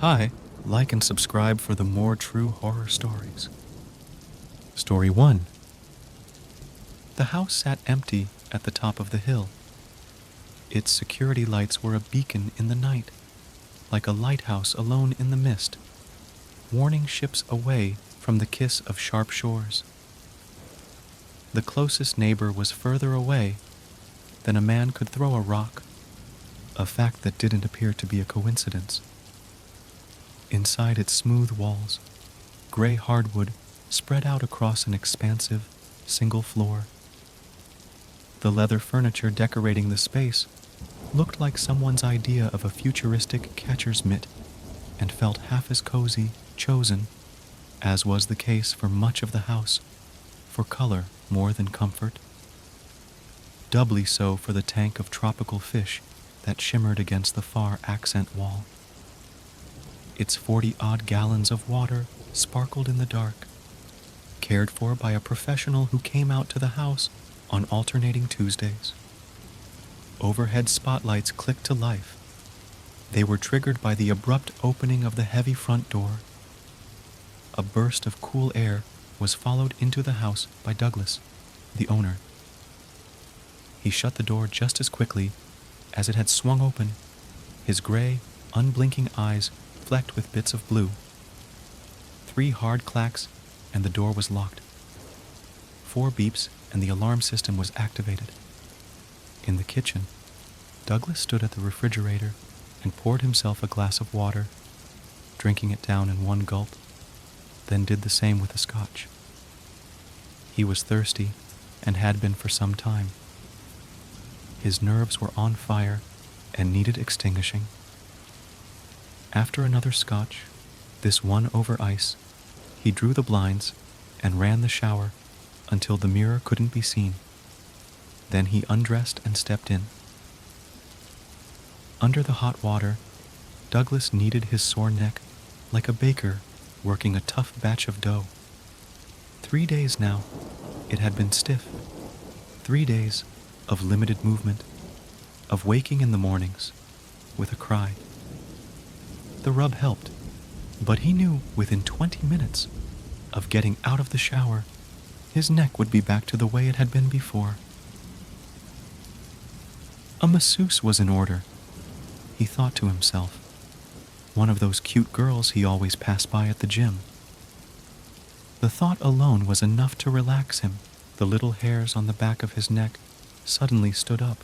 Hi, like and subscribe for the more true horror stories. Story 1. The house sat empty at the top of the hill. Its security lights were a beacon in the night, like a lighthouse alone in the mist, warning ships away from the kiss of sharp shores. The closest neighbor was further away than a man could throw a rock, a fact that didn't appear to be a coincidence. Inside its smooth walls, gray hardwood spread out across an expansive, single floor. The leather furniture decorating the space looked like someone's idea of a futuristic catcher's mitt and felt half as cozy, chosen, as was the case for much of the house, for color more than comfort. Doubly so for the tank of tropical fish that shimmered against the far accent wall. Its 40-odd gallons of water sparkled in the dark, cared for by a professional who came out to the house on alternating Tuesdays. Overhead spotlights clicked to life. They were triggered by the abrupt opening of the heavy front door. A burst of cool air was followed into the house by Douglas, the owner. He shut the door just as quickly as it had swung open, his gray, unblinking eyes flecked with bits of blue. 3 hard clacks, and the door was locked. 4 beeps, and the alarm system was activated. In the kitchen, Douglas stood at the refrigerator and poured himself a glass of water, drinking it down in one gulp, then did the same with the scotch. He was thirsty and had been for some time. His nerves were on fire and needed extinguishing. After another scotch, this one over ice, he drew the blinds and ran the shower until the mirror couldn't be seen. Then he undressed and stepped in. Under the hot water, Douglas kneaded his sore neck like a baker working a tough batch of dough. 3 days now, it had been stiff. 3 days of limited movement, of waking in the mornings with a cry. The rub helped, but he knew within 20 minutes of getting out of the shower, his neck would be back to the way it had been before. A masseuse was in order, he thought to himself. One of those cute girls he always passed by at the gym. The thought alone was enough to relax him. The little hairs on the back of his neck suddenly stood up.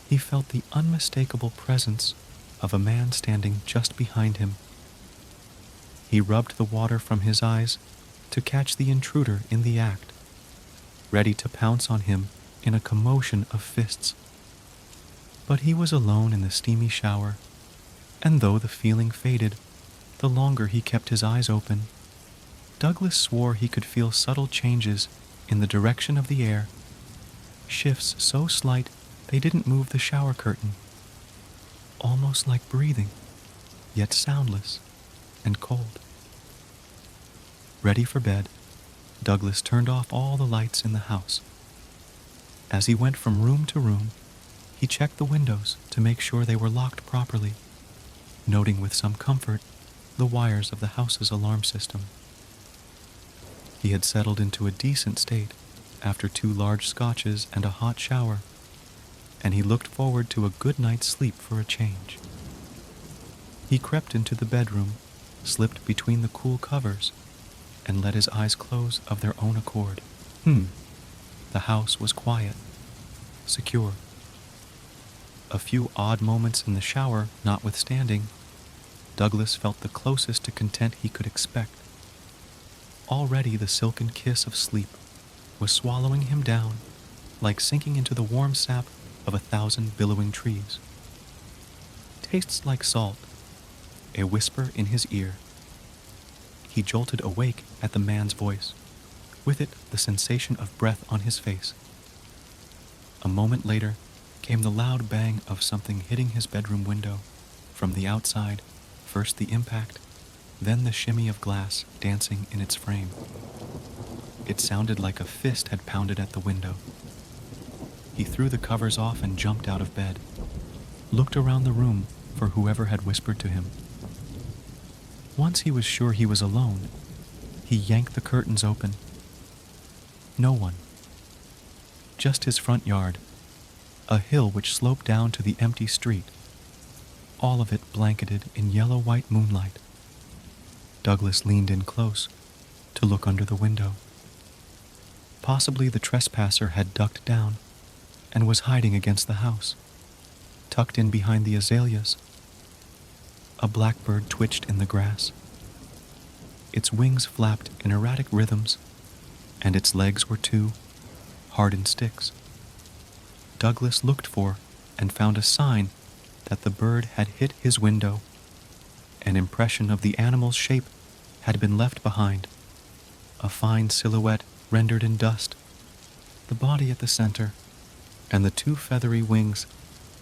He felt the unmistakable presence of a man standing just behind him. He rubbed the water from his eyes to catch the intruder in the act, ready to pounce on him in a commotion of fists. But he was alone in the steamy shower, and though the feeling faded, the longer he kept his eyes open, Douglas swore he could feel subtle changes in the direction of the air, shifts so slight they didn't move the shower curtain, almost like breathing, yet soundless and cold. Ready for bed, Douglas turned off all the lights in the house. As he went from room to room, he checked the windows to make sure they were locked properly, noting with some comfort the wires of the house's alarm system. He had settled into a decent state after 2 large scotches and a hot shower, and he looked forward to a good night's sleep for a change. He crept into the bedroom, slipped between the cool covers, and let his eyes close of their own accord. The house was quiet, secure. A few odd moments in the shower notwithstanding, Douglas felt the closest to content he could expect. Already the silken kiss of sleep was swallowing him down, like sinking into the warm sap of 1,000 billowing trees. Tastes like salt, a whisper in his ear. He jolted awake at the man's voice, with it the sensation of breath on his face. A moment later came the loud bang of something hitting his bedroom window. From the outside, first the impact, then the shimmy of glass dancing in its frame. It sounded like a fist had pounded at the window. He threw the covers off and jumped out of bed, looked around the room for whoever had whispered to him. Once he was sure he was alone, he yanked the curtains open. No one. Just his front yard, a hill which sloped down to the empty street, all of it blanketed in yellow-white moonlight. Douglas leaned in close to look under the window. Possibly the trespasser had ducked down and was hiding against the house, tucked in behind the azaleas. A blackbird twitched in the grass. Its wings flapped in erratic rhythms, and its legs were two hardened sticks. Douglas looked for and found a sign that the bird had hit his window. An impression of the animal's shape had been left behind, a fine silhouette rendered in dust, the body at the center, and the two feathery wings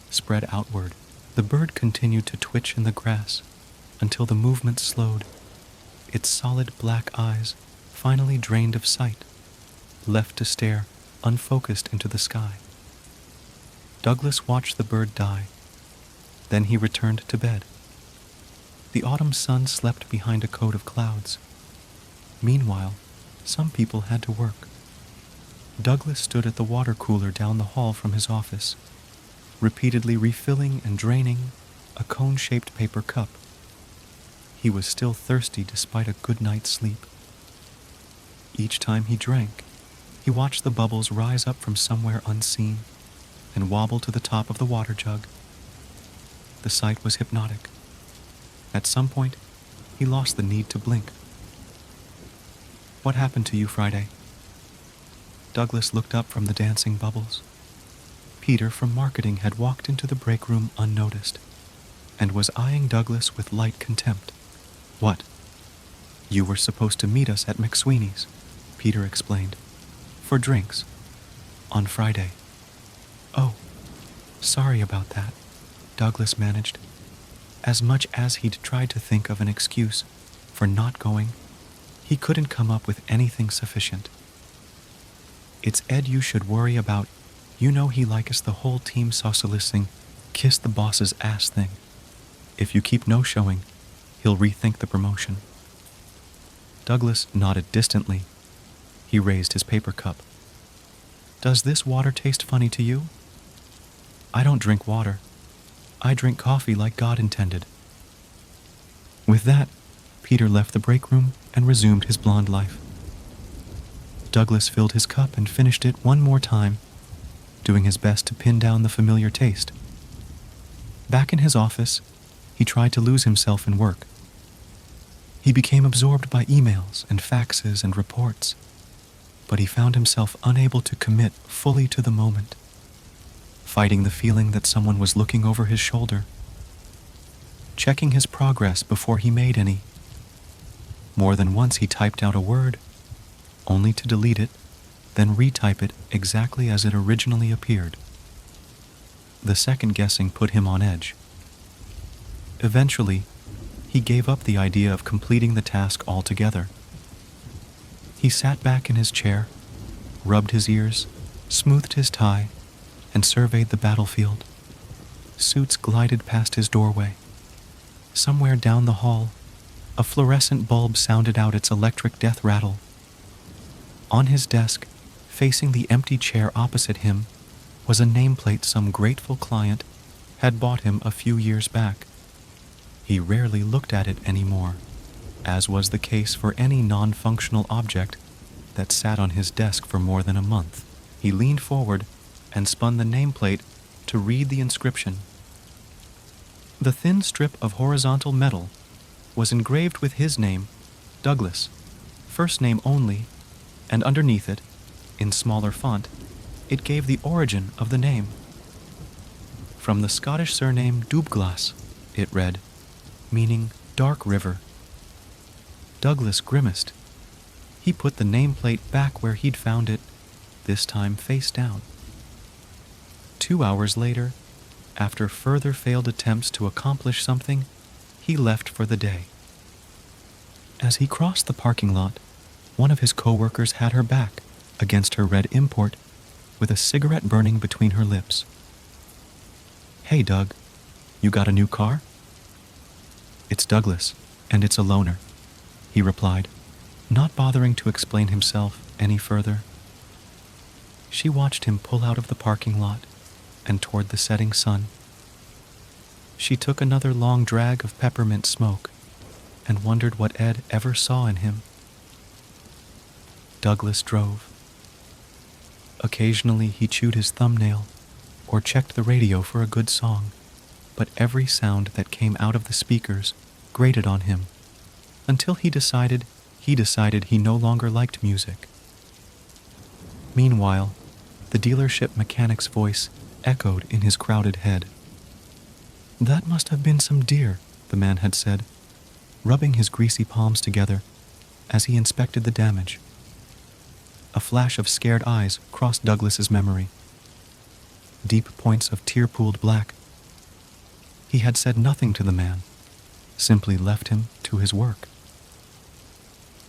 spread outward. The bird continued to twitch in the grass until the movement slowed. Its solid black eyes finally drained of sight, left to stare unfocused into the sky. Douglas watched the bird die. Then he returned to bed. The autumn sun slept behind a coat of clouds. Meanwhile, some people had to work. Douglas stood at the water cooler down the hall from his office, repeatedly refilling and draining a cone-shaped paper cup. He was still thirsty despite a good night's sleep. Each time he drank, he watched the bubbles rise up from somewhere unseen and wobble to the top of the water jug. The sight was hypnotic. At some point, he lost the need to blink. "What happened to you Friday?" Douglas looked up from the dancing bubbles. Peter from marketing had walked into the break room unnoticed and was eyeing Douglas with light contempt. "What?" "You were supposed to meet us at McSweeney's," Peter explained, "for drinks, on Friday." "Oh, sorry about that," Douglas managed. As much as he'd tried to think of an excuse for not going, he couldn't come up with anything sufficient. "It's Ed you should worry about. You know he likes the whole team socialisting, kiss the boss's ass thing. If you keep no-showing, he'll rethink the promotion." Douglas nodded distantly. He raised his paper cup. "Does this water taste funny to you?" "I don't drink water. I drink coffee like God intended." With that, Peter left the break room and resumed his blonde life. Douglas filled his cup and finished it one more time, doing his best to pin down the familiar taste. Back in his office, he tried to lose himself in work. He became absorbed by emails and faxes and reports, but he found himself unable to commit fully to the moment, fighting the feeling that someone was looking over his shoulder, checking his progress before he made any. More than once he typed out a word, only to delete it, then retype it exactly as it originally appeared. The second guessing put him on edge. Eventually, he gave up the idea of completing the task altogether. He sat back in his chair, rubbed his ears, smoothed his tie, and surveyed the battlefield. Suits glided past his doorway. Somewhere down the hall, a fluorescent bulb sounded out its electric death rattle. On his desk, facing the empty chair opposite him, was a nameplate some grateful client had bought him a few years back. He rarely looked at it anymore, as was the case for any non-functional object that sat on his desk for more than a month. He leaned forward and spun the nameplate to read the inscription. The thin strip of horizontal metal was engraved with his name, Douglas, first name only, and underneath it, in smaller font, it gave the origin of the name. From the Scottish surname Dubglas, it read, meaning dark river. Douglas grimaced. He put the nameplate back where he'd found it, this time face down. 2 hours later, after further failed attempts to accomplish something, he left for the day. As he crossed the parking lot, one of his co-workers had her back against her red import with a cigarette burning between her lips. "Hey, Doug, you got a new car?" "It's Douglas. And it's a loner, he replied, not bothering to explain himself any further. She watched him pull out of the parking lot and toward the setting sun. She took another long drag of peppermint smoke and wondered what Ed ever saw in him. Douglas drove. Occasionally he chewed his thumbnail or checked the radio for a good song, but every sound that came out of the speakers grated on him until he decided he no longer liked music. Meanwhile, the dealership mechanic's voice echoed in his crowded head. "That must have been some deer," the man had said, rubbing his greasy palms together as he inspected the damage. A flash of scared eyes crossed Douglas's memory. Deep points of tear-pooled black. He had said nothing to the man, simply left him to his work.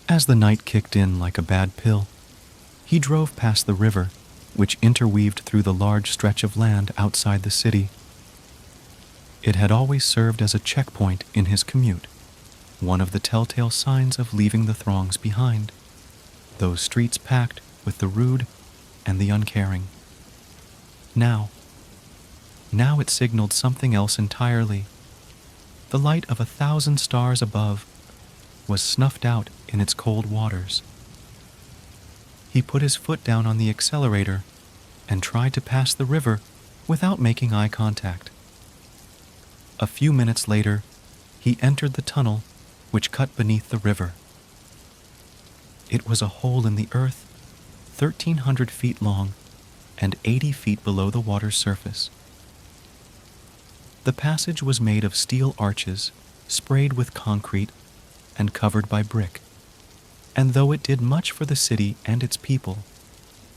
As the night kicked in like a bad pill, he drove past the river, which interweaved through the large stretch of land outside the city. It had always served as a checkpoint in his commute, one of the telltale signs of leaving the throngs behind, those streets packed with the rude and the uncaring. Now it signaled something else entirely. The light of 1,000 stars above was snuffed out in its cold waters. He put his foot down on the accelerator and tried to pass the river without making eye contact. A few minutes later, he entered the tunnel which cut beneath the river. It was a hole in the earth, 1,300 feet long and 80 feet below the water's surface. The passage was made of steel arches, sprayed with concrete, and covered by brick. And though it did much for the city and its people,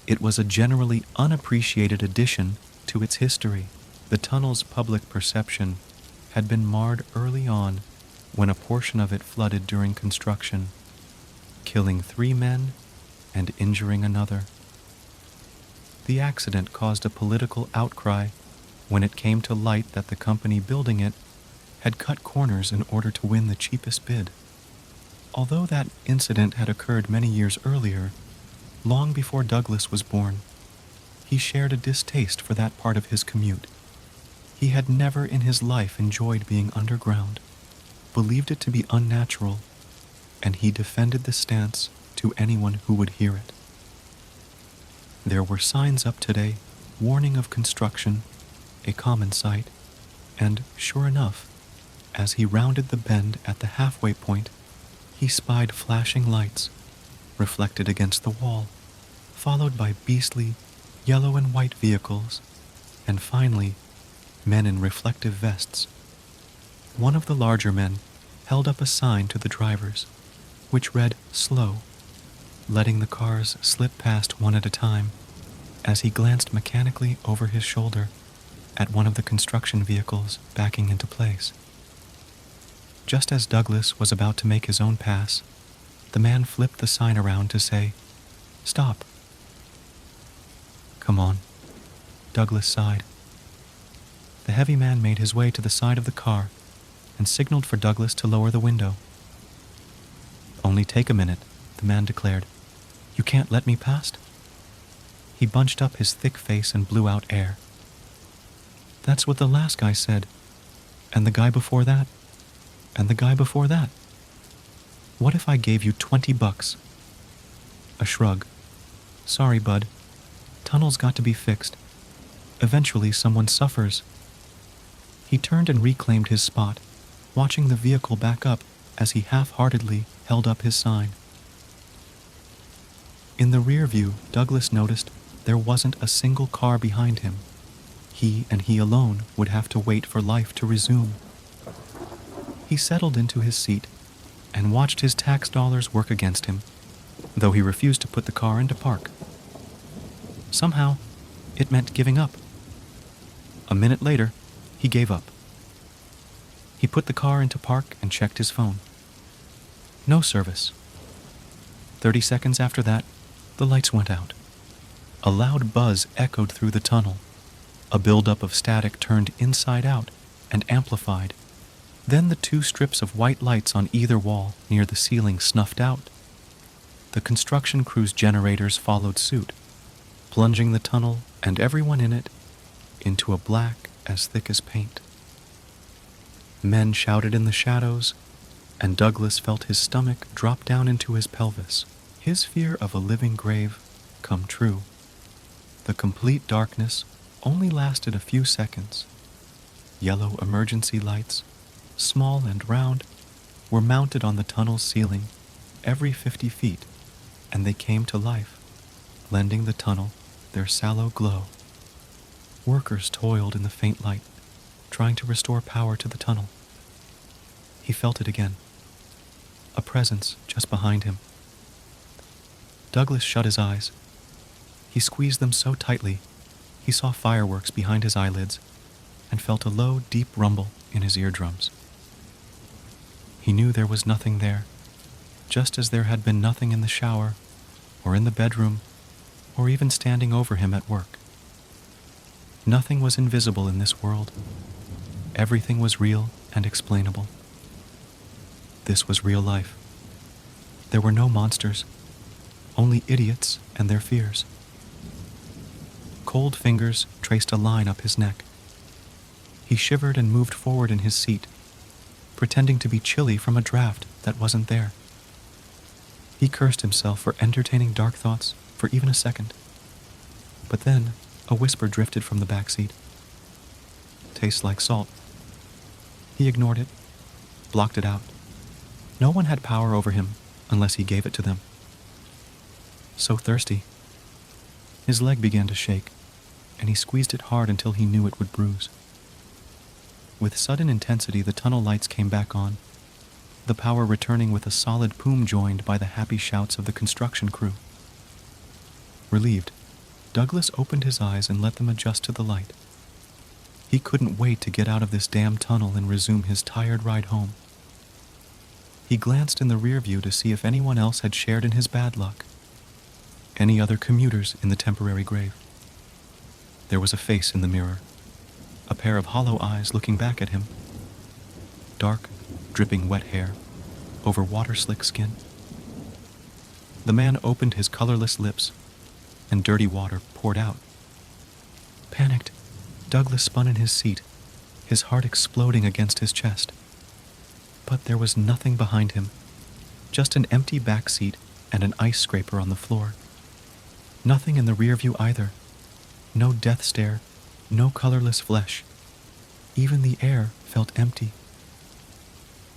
it was a generally unappreciated addition to its history. The tunnel's public perception had been marred early on when a portion of it flooded during construction, killing 3 men and injuring another. The accident caused a political outcry when it came to light that the company building it had cut corners in order to win the cheapest bid. Although that incident had occurred many years earlier, long before Douglas was born, he shared a distaste for that part of his commute. He had never in his life enjoyed being underground, believed it to be unnatural, and he defended the stance to anyone who would hear it. There were signs up today, warning of construction, a common sight, and sure enough, as he rounded the bend at the halfway point, he spied flashing lights, reflected against the wall, followed by beastly yellow and white vehicles, and finally, men in reflective vests. One of the larger men held up a sign to the drivers, which read "Slow," letting the cars slip past one at a time as he glanced mechanically over his shoulder at one of the construction vehicles backing into place. Just as Douglas was about to make his own pass, the man flipped the sign around to say, "Stop." "Come on," Douglas sighed. The heavy man made his way to the side of the car and signaled for Douglas to lower the window. "Only take a minute," the man declared. "You can't let me past?" He bunched up his thick face and blew out air. "That's what the last guy said. And the guy before that. And the guy before that. What if I gave you $20? A shrug. "Sorry, bud. Tunnel's got to be fixed. Eventually someone suffers." He turned and reclaimed his spot, watching the vehicle back up as he half-heartedly held up his sign. In the rear view, Douglas noticed there wasn't a single car behind him. He and he alone would have to wait for life to resume. He settled into his seat and watched his tax dollars work against him, though he refused to put the car into park. Somehow, it meant giving up. A minute later, he gave up. He put the car into park and checked his phone. No service. 30 seconds after that, the lights went out. A loud buzz echoed through the tunnel. A buildup of static turned inside out and amplified, Then the two strips of white lights on either wall near the ceiling snuffed out. The construction crew's generators followed suit, plunging the tunnel and everyone in it into a black as thick as paint. Men shouted in the shadows, and Douglas felt his stomach drop down into his pelvis, his fear of a living grave come true. The complete darkness only lasted a few seconds. Yellow emergency lights, small and round, were mounted on the tunnel's ceiling every 50 feet, and they came to life, lending the tunnel their sallow glow. Workers toiled in the faint light, trying to restore power to the tunnel. He felt it again, a presence just behind him. Douglas shut his eyes. He squeezed them so tightly, he saw fireworks behind his eyelids and felt a low, deep rumble in his eardrums. He knew there was nothing there, just as there had been nothing in the shower, or in the bedroom, or even standing over him at work. Nothing was invisible in this world. Everything was real and explainable. This was real life. There were no monsters, only idiots and their fears. Cold fingers traced a line up his neck. He shivered and moved forward in his seat, pretending to be chilly from a draft that wasn't there. He cursed himself for entertaining dark thoughts for even a second. But then, a whisper drifted from the back seat. Tastes like salt. He ignored it, blocked it out. No one had power over him unless he gave it to them. So thirsty. His leg began to shake, and he squeezed it hard until he knew it would bruise. With sudden intensity, the tunnel lights came back on, the power returning with a solid boom joined by the happy shouts of the construction crew. Relieved, Douglas opened his eyes and let them adjust to the light. He couldn't wait to get out of this damn tunnel and resume his tired ride home. He glanced in the rear view to see if anyone else had shared in his bad luck. Any other commuters in the temporary grave. There was a face in the mirror, a pair of hollow eyes looking back at him. Dark, dripping wet hair over water-slick skin. The man opened his colorless lips, and dirty water poured out. Panicked, Douglas spun in his seat, his heart exploding against his chest. But there was nothing behind him, just an empty back seat and an ice scraper on the floor. Nothing in the rear view either. No death stare, no colorless flesh. Even the air felt empty.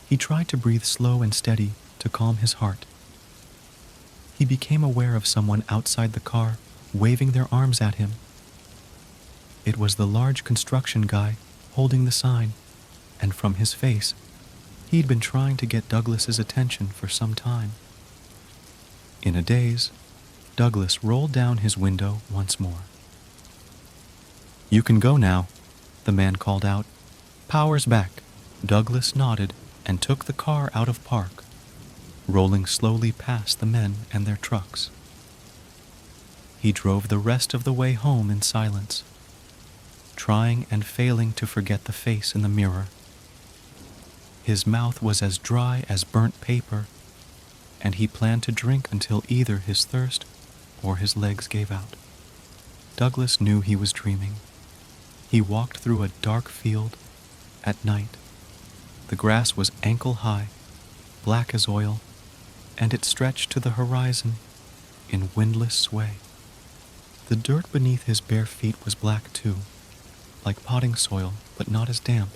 He tried to breathe slow and steady to calm his heart. He became aware of someone outside the car, waving their arms at him. It was the large construction guy holding the sign, and from his face, he'd been trying to get Douglas's attention for some time. In a daze, Douglas rolled down his window once more. "You can go now," the man called out. "Power's back." Douglas nodded and took the car out of park, rolling slowly past the men and their trucks. He drove the rest of the way home in silence, trying and failing to forget the face in the mirror. His mouth was as dry as burnt paper, and he planned to drink until either his thirst or his legs gave out. Douglas knew he was dreaming. He walked through a dark field at night. The grass was ankle-high, black as oil, and it stretched to the horizon in windless sway. The dirt beneath his bare feet was black too, like potting soil, but not as damp.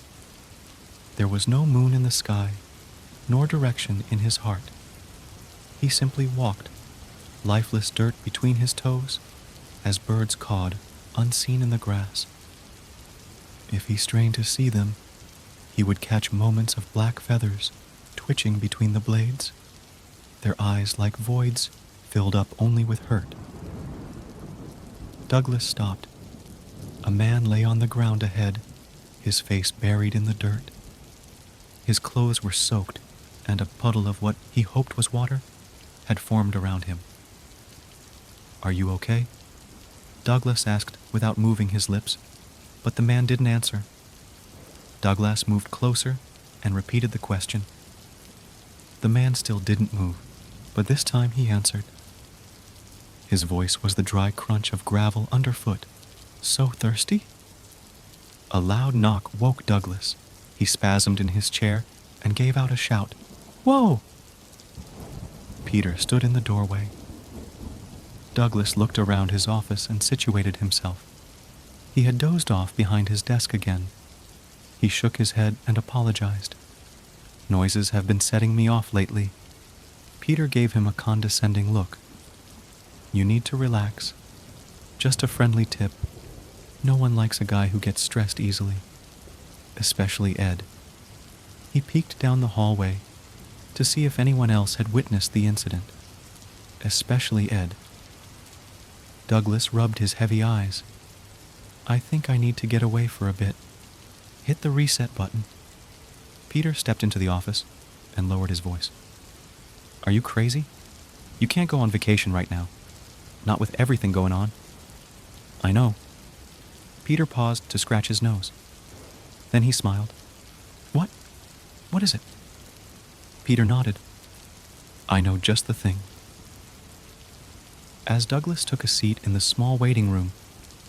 There was no moon in the sky, nor direction in his heart. He simply walked, lifeless dirt between his toes, as birds cawed, unseen in the grass. If he strained to see them, he would catch moments of black feathers twitching between the blades, their eyes like voids filled up only with hurt. Douglas stopped. A man lay on the ground ahead, his face buried in the dirt. His clothes were soaked, and a puddle of what he hoped was water had formed around him. "Are you okay?" Douglas asked without moving his lips, but the man didn't answer. Douglas moved closer and repeated the question. The man still didn't move, but this time he answered. His voice was the dry crunch of gravel underfoot. So thirsty? A loud knock woke Douglas. He spasmed in his chair and gave out a shout. Whoa! Peter stood in the doorway. Douglas looked around his office and situated himself. He had dozed off behind his desk again. He shook his head and apologized. Noises have been setting me off lately. Peter gave him a condescending look. You need to relax. Just a friendly tip. No one likes a guy who gets stressed easily. Especially Ed. He peeked down the hallway to see if anyone else had witnessed the incident. Especially Ed. Douglas rubbed his heavy eyes. I think I need to get away for a bit. Hit the reset button. Peter stepped into the office and lowered his voice. Are you crazy? You can't go on vacation right now. Not with everything going on. I know. Peter paused to scratch his nose. Then he smiled. What? What is it? Peter nodded. I know just the thing. As Douglas took a seat in the small waiting room,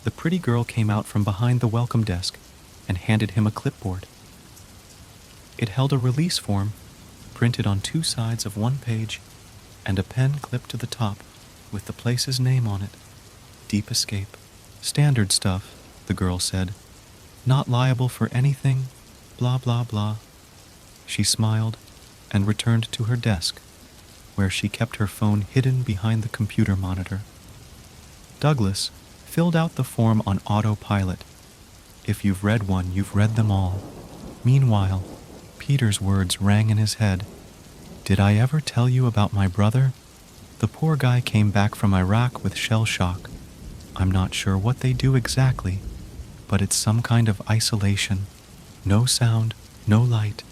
the pretty girl came out from behind the welcome desk and handed him a clipboard. It held a release form printed on 2 sides of 1 page and a pen clipped to the top with the place's name on it. Deep Escape. Standard stuff, the girl said. Not liable for anything, blah blah blah. She smiled and returned to her desk, where she kept her phone hidden behind the computer monitor. Douglas filled out the form on autopilot. If you've read one, you've read them all. Meanwhile, Peter's words rang in his head. Did I ever tell you about my brother? The poor guy came back from Iraq with shell shock. I'm not sure what they do exactly, but it's some kind of isolation. No sound, no light.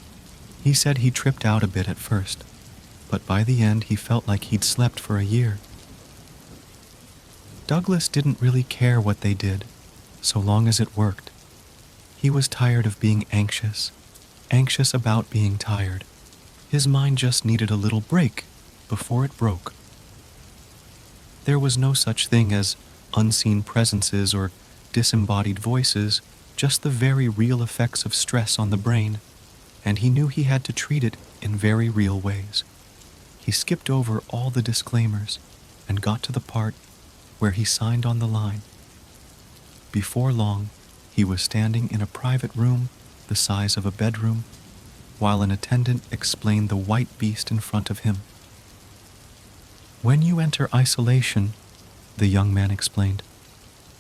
He said he tripped out a bit at first, but by the end he felt like he'd slept for a year. Douglas didn't really care what they did, so long as it worked. He was tired of being anxious about being tired. His mind just needed a little break before it broke. There was no such thing as unseen presences or disembodied voices, just the very real effects of stress on the brain, and he knew he had to treat it in very real ways. He skipped over all the disclaimers and got to the part where he signed on the line. Before long, he was standing in a private room the size of a bedroom, while an attendant explained the white beast in front of him. When you enter isolation, the young man explained,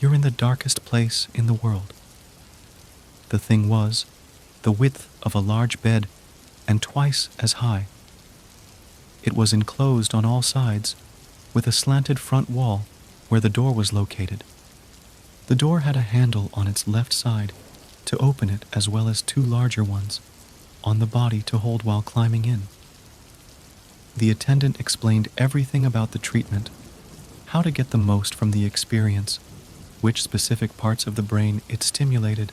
you're in the darkest place in the world. The thing was the width of a large bed and twice as high. It was enclosed on all sides with a slanted front wall where the door was located. The door had a handle on its left side to open it, as well as 2 larger ones on the body to hold while climbing in. The attendant explained everything about the treatment, how to get the most from the experience, which specific parts of the brain it stimulated.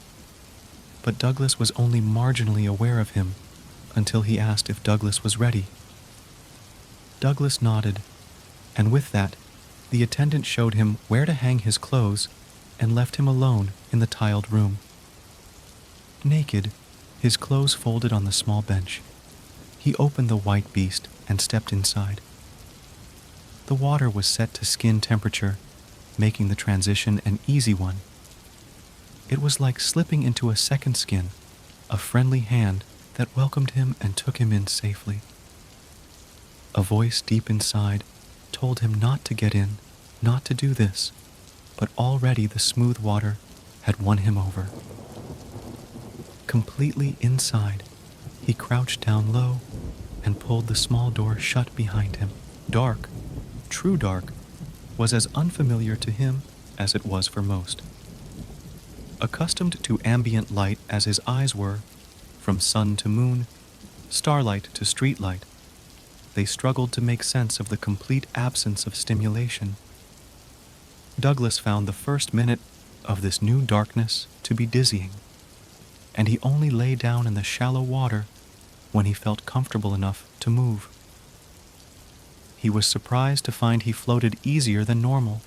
But Douglas was only marginally aware of him until he asked if Douglas was ready. Douglas nodded, and with that, the attendant showed him where to hang his clothes and left him alone in the tiled room. Naked, his clothes folded on the small bench, he opened the white beast and stepped inside. The water was set to skin temperature, making the transition an easy one. It was like slipping into a second skin, a friendly hand that welcomed him and took him in safely. A voice deep inside told him not to get in, not to do this, but already the smooth water had won him over. Completely inside, he crouched down low and pulled the small door shut behind him. Dark, true dark, was as unfamiliar to him as it was for most. Accustomed to ambient light as his eyes were, from sun to moon, starlight to streetlight, they struggled to make sense of the complete absence of stimulation. Douglas found the first minute of this new darkness to be dizzying, and he only lay down in the shallow water when he felt comfortable enough to move. He was surprised to find he floated easier than normal,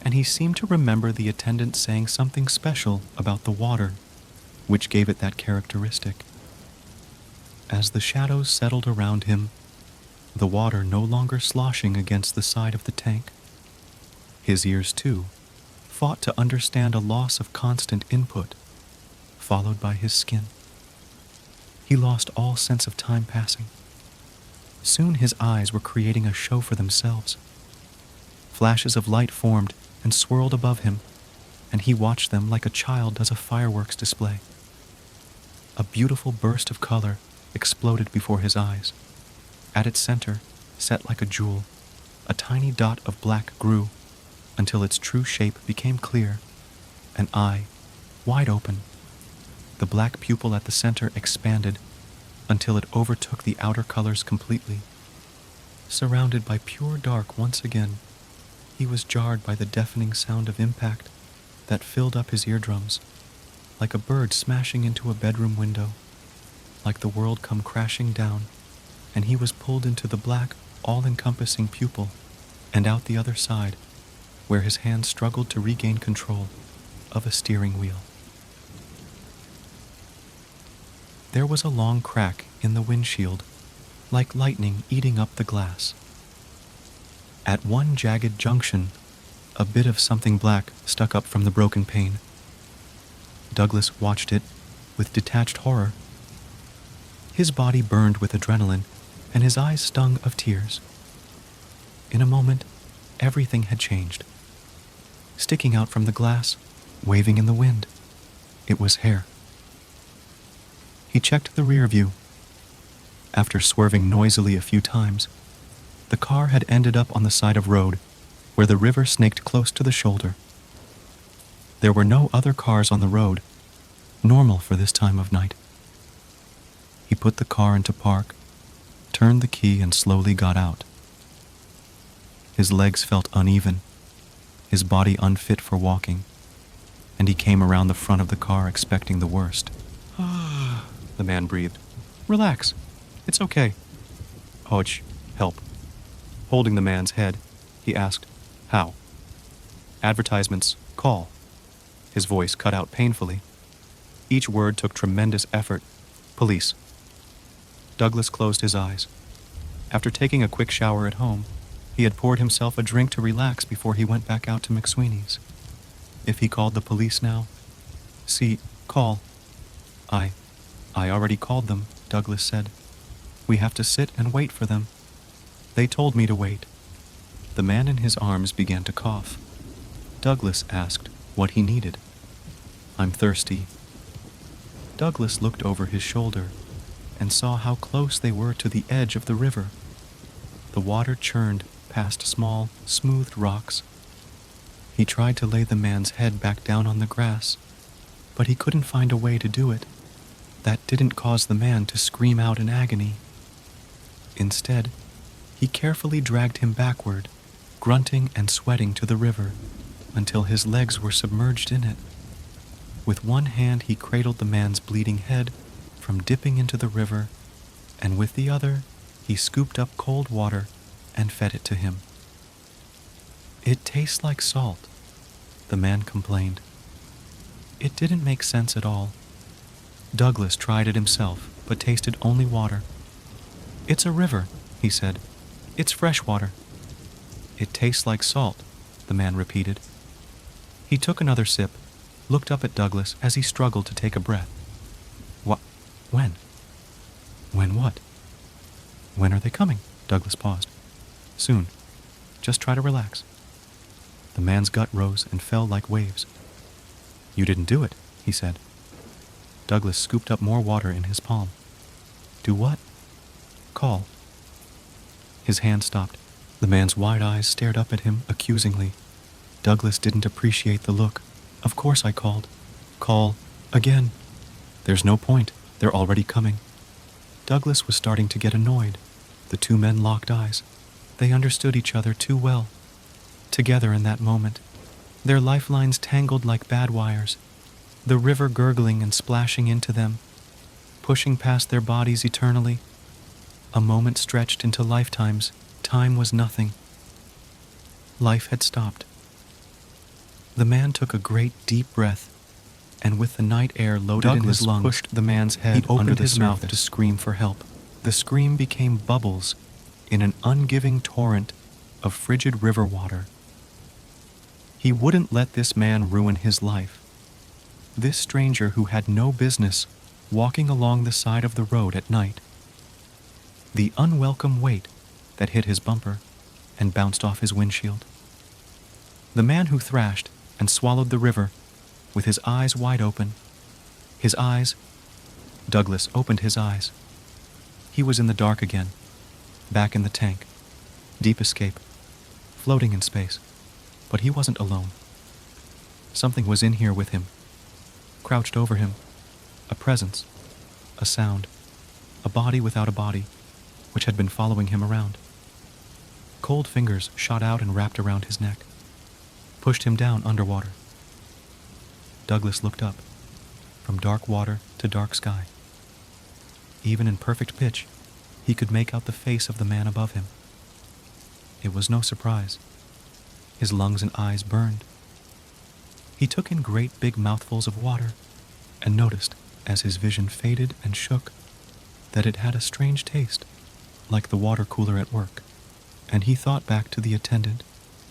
and he seemed to remember the attendant saying something special about the water, which gave it that characteristic. As the shadows settled around him, the water no longer sloshing against the side of the tank, his ears, too, fought to understand a loss of constant input, followed by his skin. He lost all sense of time passing. Soon his eyes were creating a show for themselves. Flashes of light formed and swirled above him, and he watched them like a child does a fireworks display. A beautiful burst of color exploded before his eyes. At its center, set like a jewel, a tiny dot of black grew until its true shape became clear, an eye, wide open. The black pupil at the center expanded until it overtook the outer colors completely. Surrounded by pure dark once again, he was jarred by the deafening sound of impact that filled up his eardrums, like a bird smashing into a bedroom window, like the world come crashing down, and he was pulled into the black, all-encompassing pupil and out the other side, where his hands struggled to regain control of a steering wheel. There was a long crack in the windshield, like lightning eating up the glass. At one jagged junction, a bit of something black stuck up from the broken pane. Douglas watched it with detached horror. His body burned with adrenaline, and his eyes stung of tears. In a moment, everything had changed. Sticking out from the glass, waving in the wind, it was hair. He checked the rear view. After swerving noisily a few times, the car had ended up on the side of road, where the river snaked close to the shoulder. There were no other cars on the road, normal for this time of night. He put the car into park, turned the key, and slowly got out. His legs felt uneven, his body unfit for walking, and he came around the front of the car expecting the worst. The man breathed. Relax. It's okay. Ouch. Help. Holding the man's head, he asked, How? Advertisements. Call. His voice cut out painfully. Each word took tremendous effort. Police. Douglas closed his eyes. After taking a quick shower at home, he had poured himself a drink to relax before he went back out to McSweeney's. If he called the police now? See, call. I already called them, Douglas said. We have to sit and wait for them. They told me to wait. The man in his arms began to cough. Douglas asked what he needed. I'm thirsty. Douglas looked over his shoulder and saw how close they were to the edge of the river. The water churned past small, smoothed rocks. He tried to lay the man's head back down on the grass, but he couldn't find a way to do it. That didn't cause the man to scream out in agony. Instead, he carefully dragged him backward, grunting and sweating to the river, until his legs were submerged in it. With one hand he cradled the man's bleeding head from dipping into the river, and with the other he scooped up cold water and fed it to him. It tastes like salt, the man complained. It didn't make sense at all. Douglas tried it himself, but tasted only water. It's a river, he said. It's fresh water. It tastes like salt, the man repeated. He took another sip, looked up at Douglas as he struggled to take a breath. When? When what? When are they coming? Douglas paused. Soon. Just try to relax. The man's gut rose and fell like waves. You didn't do it, he said. Douglas scooped up more water in his palm. Do what? Call. His hand stopped. The man's wide eyes stared up at him accusingly. Douglas didn't appreciate the look. Of course I called. Call. Again. There's no point. They're already coming. Douglas was starting to get annoyed. The two men locked eyes. They understood each other too well. Together in that moment, their lifelines tangled like bad wires, the river gurgling and splashing into them. pushing past their bodies eternally. A moment stretched into lifetimes. Time was nothing. Life had stopped. The man took a great deep breath, and with the night air loaded in his lungs, pushed the man's head under his mouth to scream for help. The scream became bubbles in an ungiving torrent of frigid river water. He wouldn't let this man ruin his life. This stranger who had no business walking along the side of the road at night. The unwelcome weight that hit his bumper and bounced off his windshield. The man who thrashed and swallowed the river with his eyes wide open. His eyes. Douglas opened his eyes. He was in the dark again, back in the tank. Deep escape, floating in space. But he wasn't alone. Something was in here with him, crouched over him. A presence, a sound, a body without a body, which had been following him around. Cold fingers shot out and wrapped around his neck, pushed him down underwater. Douglas looked up, from dark water to dark sky. Even in perfect pitch, he could make out the face of the man above him. It was no surprise. His lungs and eyes burned. He took in great big mouthfuls of water and noticed, as his vision faded and shook, that it had a strange taste, like the water cooler at work, and he thought back to the attendant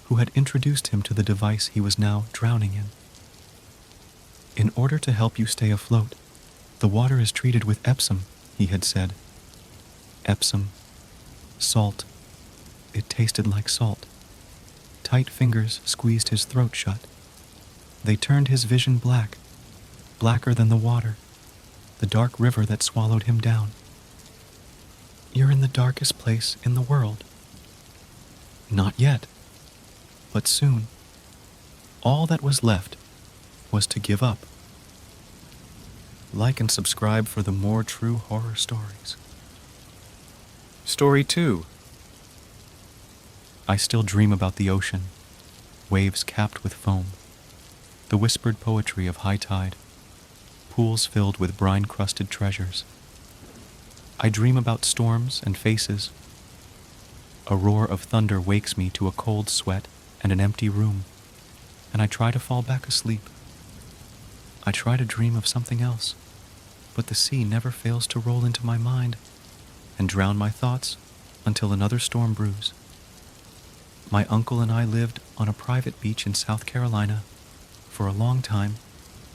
who had introduced him to the device he was now drowning in. In order to help you stay afloat, the water is treated with Epsom, he had said. Epsom. Salt. It tasted like salt. Tight fingers squeezed his throat shut. They turned his vision black, blacker than the water, the dark river that swallowed him down. You're in the darkest place in the world. Not yet, but soon. All that was left was to give up. Like and subscribe for the more true horror stories. Story 2. I still dream about the ocean, waves capped with foam, the whispered poetry of high tide, pools filled with brine-crusted treasures. I dream about storms and faces. A roar of thunder wakes me to a cold sweat and an empty room, and I try to fall back asleep. I try to dream of something else, but the sea never fails to roll into my mind and drown my thoughts until another storm brews. My uncle and I lived on a private beach in South Carolina for a long time,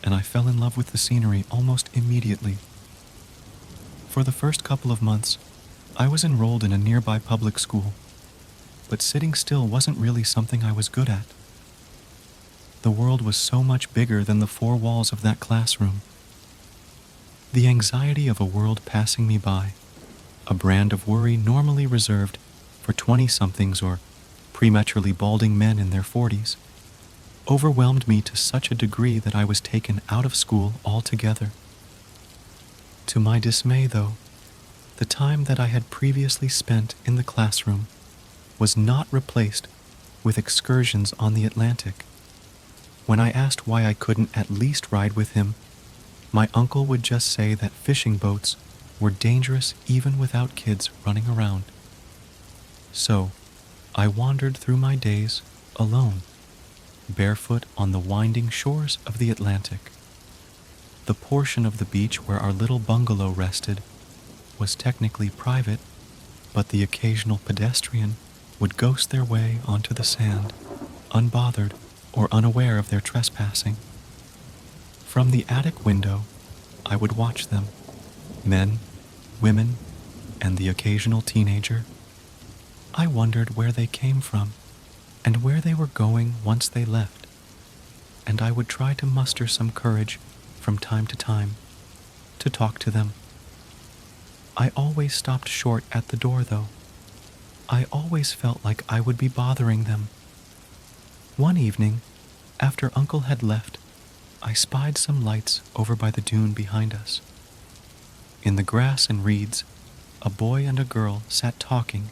and I fell in love with the scenery almost immediately. For the first couple of months, I was enrolled in a nearby public school, but sitting still wasn't really something I was good at. The world was so much bigger than the four walls of that classroom. The anxiety of a world passing me by, a brand of worry normally reserved for 20-somethings or prematurely balding men in their 40s, overwhelmed me to such a degree that I was taken out of school altogether. To my dismay, though, the time that I had previously spent in the classroom was not replaced with excursions on the Atlantic. When I asked why I couldn't at least ride with him, my uncle would just say that fishing boats were dangerous even without kids running around. So, I wandered through my days alone, barefoot on the winding shores of the Atlantic. The portion of the beach where our little bungalow rested was technically private, but the occasional pedestrian would ghost their way onto the sand, unbothered or unaware of their trespassing. From the attic window, I would watch them, men, women, and the occasional teenager. I wondered where they came from and where they were going once they left, and I would try to muster some courage from time to time to talk to them. I always stopped short at the door, though. I always felt like I would be bothering them. One evening, after Uncle had left, I spied some lights over by the dune behind us. In the grass and reeds, a boy and a girl sat talking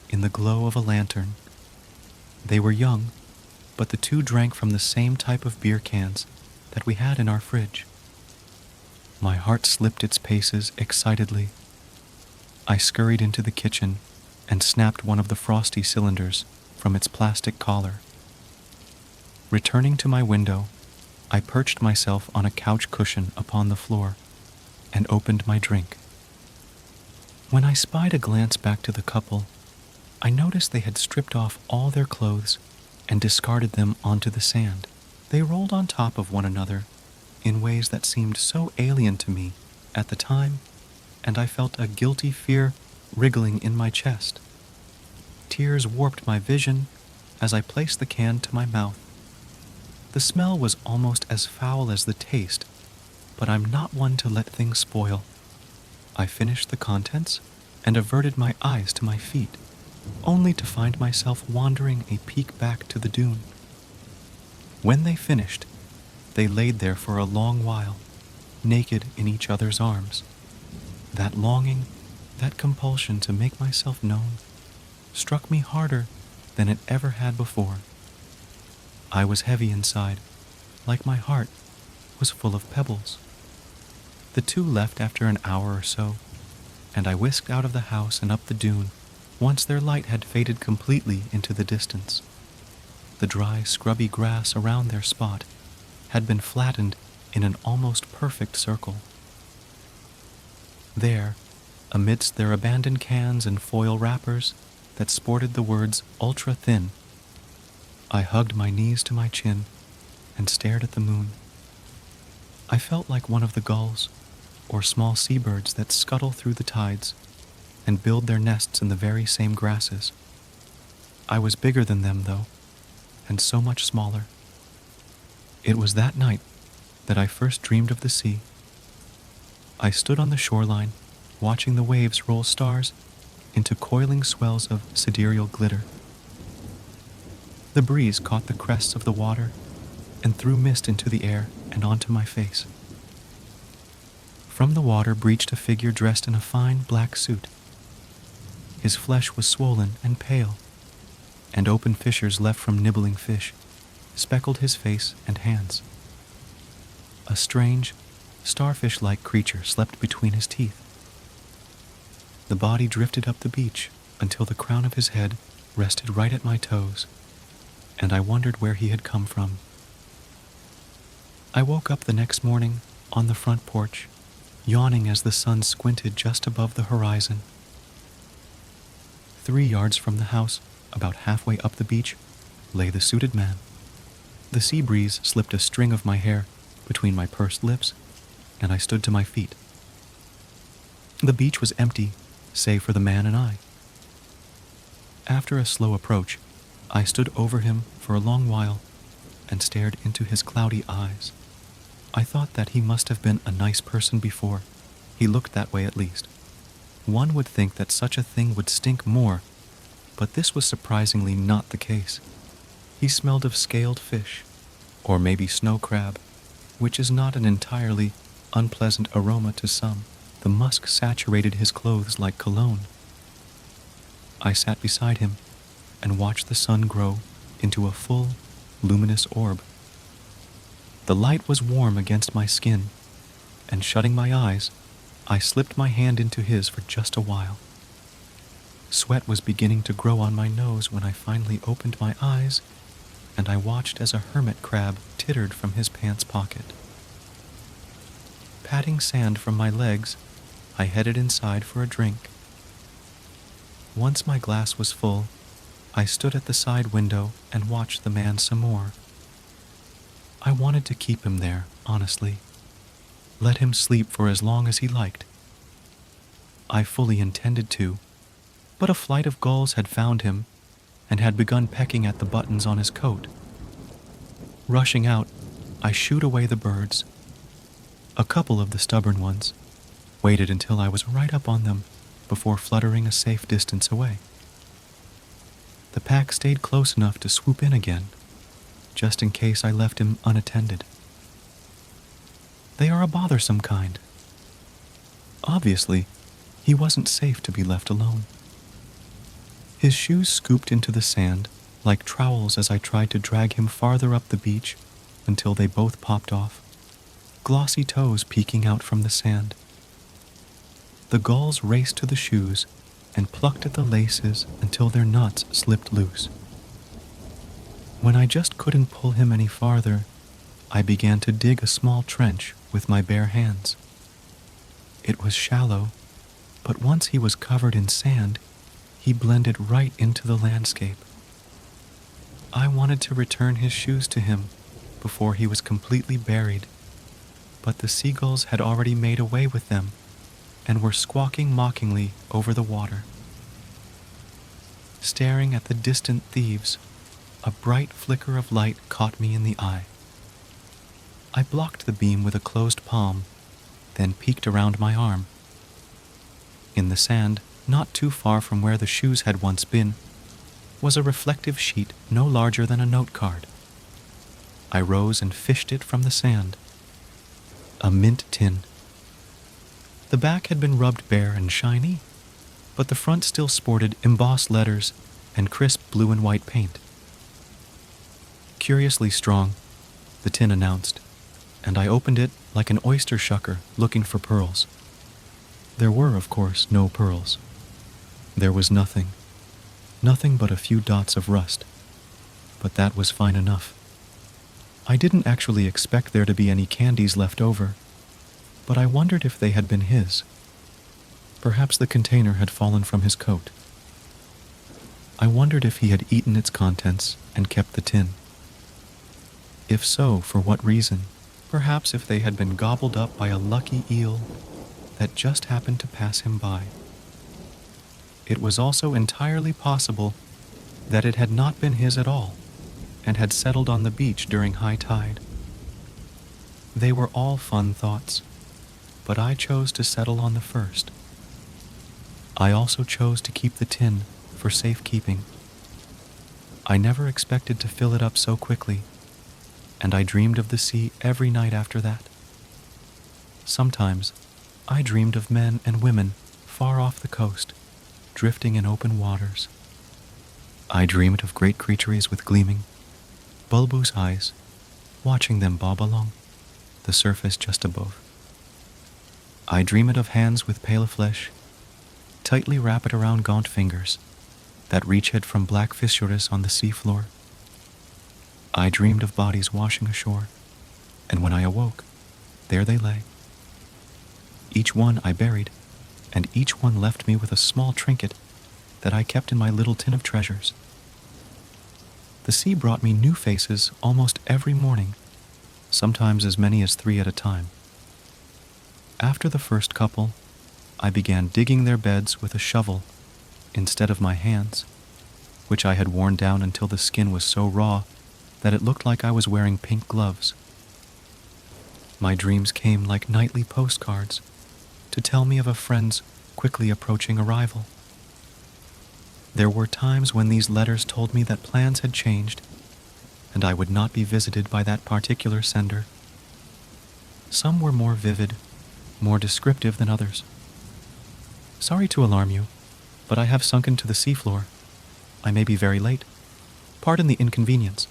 in the glow of a lantern. They were young, but the two drank from the same type of beer cans that we had in our fridge. My heart slipped its paces excitedly. I scurried into the kitchen and snapped one of the frosty cylinders from its plastic collar. Returning to my window, I perched myself on a couch cushion upon the floor and opened my drink. When I spied a glance back to the couple, I noticed they had stripped off all their clothes and discarded them onto the sand. They rolled on top of one another in ways that seemed so alien to me at the time, and I felt a guilty fear wriggling in my chest. Tears warped my vision as I placed the can to my mouth. The smell was almost as foul as the taste, but I'm not one to let things spoil. I finished the contents and averted my eyes to my feet, only to find myself wandering a peek back to the dune. When they finished, they laid there for a long while, naked in each other's arms. That longing, that compulsion to make myself known, struck me harder than it ever had before. I was heavy inside, like my heart was full of pebbles. The two left after an hour or so, and I whisked out of the house and up the dune once their light had faded completely into the distance. The dry, scrubby grass around their spot had been flattened in an almost perfect circle. There, amidst their abandoned cans and foil wrappers that sported the words ultra thin, I hugged my knees to my chin and stared at the moon. I felt like one of the gulls or small seabirds that scuttle through the tides and build their nests in the very same grasses. I was bigger than them, though, and so much smaller. It was that night that I first dreamed of the sea. I stood on the shoreline, watching the waves roll stars into coiling swells of sidereal glitter. The breeze caught the crests of the water and threw mist into the air and onto my face. From the water breached a figure dressed in a fine black suit. His flesh was swollen and pale, and open fissures left from nibbling fish speckled his face and hands. A strange, starfish-like creature slept between his teeth. The body drifted up the beach until the crown of his head rested right at my toes, and I wondered where he had come from. I woke up the next morning on the front porch, yawning as the sun squinted just above the horizon. 3 yards from the house, about halfway up the beach, lay the suited man. The sea breeze slipped a string of my hair between my pursed lips, and I stood to my feet. The beach was empty, save for the man and I. After a slow approach, I stood over him for a long while and stared into his cloudy eyes. I thought that he must have been a nice person before. He looked that way at least. One would think that such a thing would stink more, but this was surprisingly not the case. He smelled of scaled fish, or maybe snow crab, which is not an entirely unpleasant aroma to some. The musk saturated his clothes like cologne. I sat beside him and watched the sun grow into a full, luminous orb. The light was warm against my skin, and shutting my eyes, I slipped my hand into his for just a while. Sweat was beginning to grow on my nose when I finally opened my eyes, and I watched as a hermit crab tittered from his pants pocket. Patting sand from my legs, I headed inside for a drink. Once my glass was full, I stood at the side window and watched the man some more. I wanted to keep him there, honestly. Let him sleep for as long as he liked. I fully intended to, but a flight of gulls had found him and had begun pecking at the buttons on his coat. Rushing out, I shooed away the birds. A couple of the stubborn ones waited until I was right up on them before fluttering a safe distance away. The pack stayed close enough to swoop in again, just in case I left him unattended. They are a bothersome kind. Obviously, he wasn't safe to be left alone. His shoes scooped into the sand like trowels as I tried to drag him farther up the beach until they both popped off. glossy toes peeking out from the sand. The gulls raced to the shoes and plucked at the laces until their knots slipped loose. When I just couldn't pull him any farther, I began to dig a small trench with my bare hands. It was shallow, but once he was covered in sand, he blended right into the landscape. I wanted to return his shoes to him before he was completely buried, but the seagulls had already made away with them and were squawking mockingly over the water. Staring at the distant thieves, a bright flicker of light caught me in the eye. I blocked the beam with a closed palm, then peeked around my arm. In the sand, not too far from where the shoes had once been, was a reflective sheet no larger than a note card. I rose and fished it from the sand. A mint tin. The back had been rubbed bare and shiny, but the front still sported embossed letters and crisp blue and white paint. Curiously strong, the tin announced, and I opened it like an oyster shucker looking for pearls. There were, of course, no pearls. There was nothing but a few dots of rust, but that was fine enough. I didn't actually expect there to be any candies left over, but I wondered if they had been his. Perhaps the container had fallen from his coat. I wondered if he had eaten its contents and kept the tin. If so, for what reason? Perhaps if they had been gobbled up by a lucky eel that just happened to pass him by. It was also entirely possible that it had not been his at all and had settled on the beach during high tide. They were all fun thoughts, but I chose to settle on the first. I also chose to keep the tin for safekeeping. I never expected to fill it up so quickly, and I dreamed of the sea every night after that. Sometimes I dreamed of men and women far off the coast, drifting in open waters. I dreamed of great creatures with gleaming, bulbous eyes, watching them bob along, the surface just above. I dreamed of hands with pale flesh, tightly wrapped around gaunt fingers, that reached from black fissures on the seafloor. I dreamed of bodies washing ashore, and when I awoke, there they lay. Each one I buried, and each one left me with a small trinket that I kept in my little tin of treasures. The sea brought me new faces almost every morning, sometimes as many as 3 at a time. After the first couple, I began digging their beds with a shovel instead of my hands, which I had worn down until the skin was so raw that it looked like I was wearing pink gloves. My dreams came like nightly postcards to tell me of a friend's quickly approaching arrival. There were times when these letters told me that plans had changed and I would not be visited by that particular sender. Some were more vivid, more descriptive than others. Sorry to alarm you, but I have sunken to the seafloor. I may be very late. Pardon the inconvenience.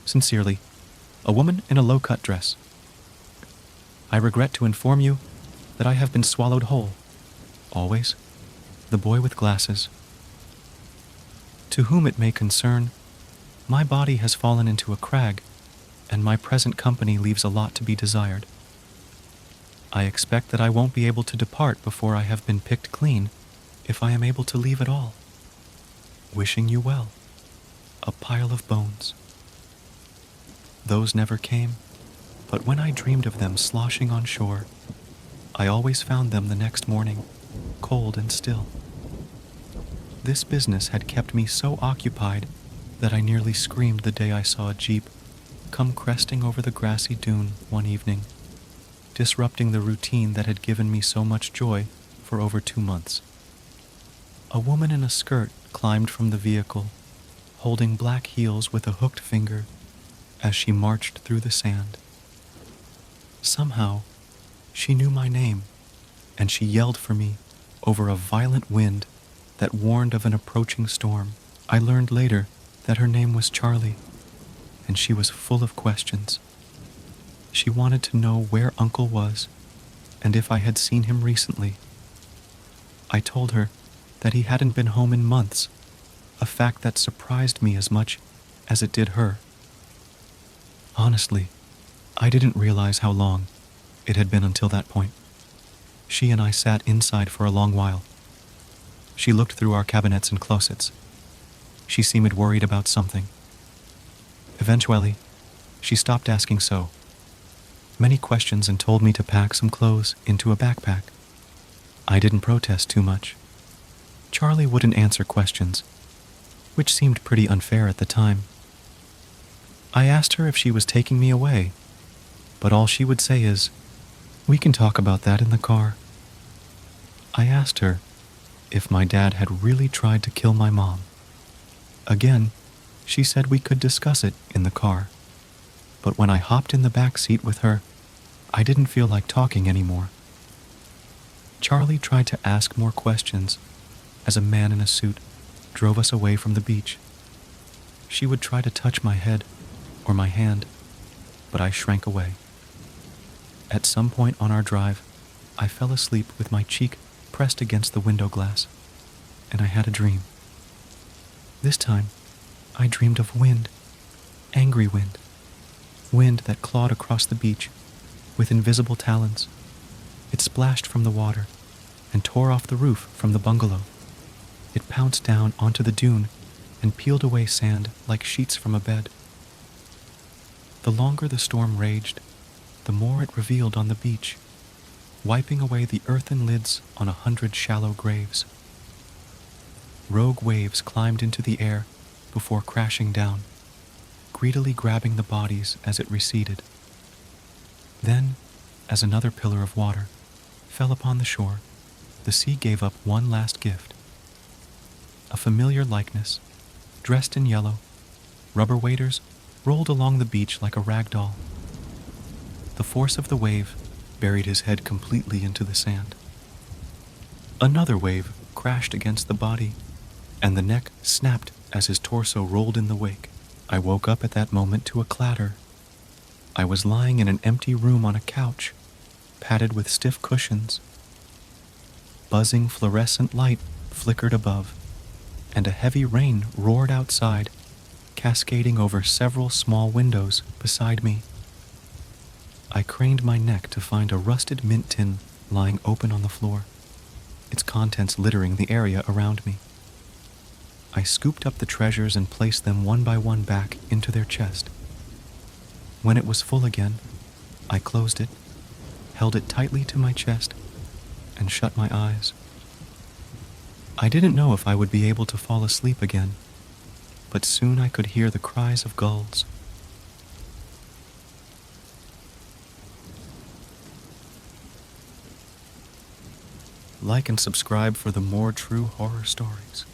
Sincerely, a woman in a low-cut dress. I regret to inform you that I have been swallowed whole. Always, the boy with glasses. To whom it may concern, my body has fallen into a crag, and my present company leaves a lot to be desired. I expect that I won't be able to depart before I have been picked clean, if I am able to leave at all. Wishing you well. A pile of bones. Those never came, but when I dreamed of them sloshing on shore, I always found them the next morning, cold and still. This business had kept me so occupied that I nearly screamed the day I saw a jeep come cresting over the grassy dune one evening, disrupting the routine that had given me so much joy for over 2 months. A woman in a skirt climbed from the vehicle, holding black heels with a hooked finger as she marched through the sand. Somehow, she knew my name, and she yelled for me over a violent wind that warned of an approaching storm. I learned later that her name was Charlie, and she was full of questions. She wanted to know where Uncle was and if I had seen him recently. I told her that he hadn't been home in months, a fact that surprised me as much as it did her. Honestly, I didn't realize how long it had been until that point. She and I sat inside for a long while. She looked through our cabinets and closets. She seemed worried about something. Eventually, she stopped asking so many questions and told me to pack some clothes into a backpack. I didn't protest too much. Charlie wouldn't answer questions, which seemed pretty unfair at the time. I asked her if she was taking me away, but all she would say is, "We can talk about that in the car." I asked her if my dad had really tried to kill my mom. Again, she said we could discuss it in the car, but when I hopped in the back seat with her, I didn't feel like talking anymore. Charlie tried to ask more questions as a man in a suit drove us away from the beach. She would try to touch my head or my hand, but I shrank away. At some point on our drive, I fell asleep with my cheek pressed against the window glass, and I had a dream. This time, I dreamed of wind, angry wind, wind that clawed across the beach with invisible talons. It splashed from the water and tore off the roof from the bungalow. It pounced down onto the dune and peeled away sand like sheets from a bed. The longer the storm raged, the more it revealed on the beach, wiping away the earthen lids on 100 shallow graves. Rogue waves climbed into the air before crashing down, greedily grabbing the bodies as it receded. Then, as another pillar of water fell upon the shore, the sea gave up one last gift. A familiar likeness, dressed in yellow, rubber waders rolled along the beach like a rag doll. The force of the wave buried his head completely into the sand. Another wave crashed against the body, and the neck snapped as his torso rolled in the wake. I woke up at that moment to a clatter. I was lying in an empty room on a couch, padded with stiff cushions. Buzzing fluorescent light flickered above, and a heavy rain roared outside, cascading over several small windows beside me. I craned my neck to find a rusted mint tin lying open on the floor, its contents littering the area around me. I scooped up the treasures and placed them one by one back into their chest. When it was full again, I closed it, held it tightly to my chest, and shut my eyes. I didn't know if I would be able to fall asleep again, but soon I could hear the cries of gulls. Like and subscribe for the more true horror stories.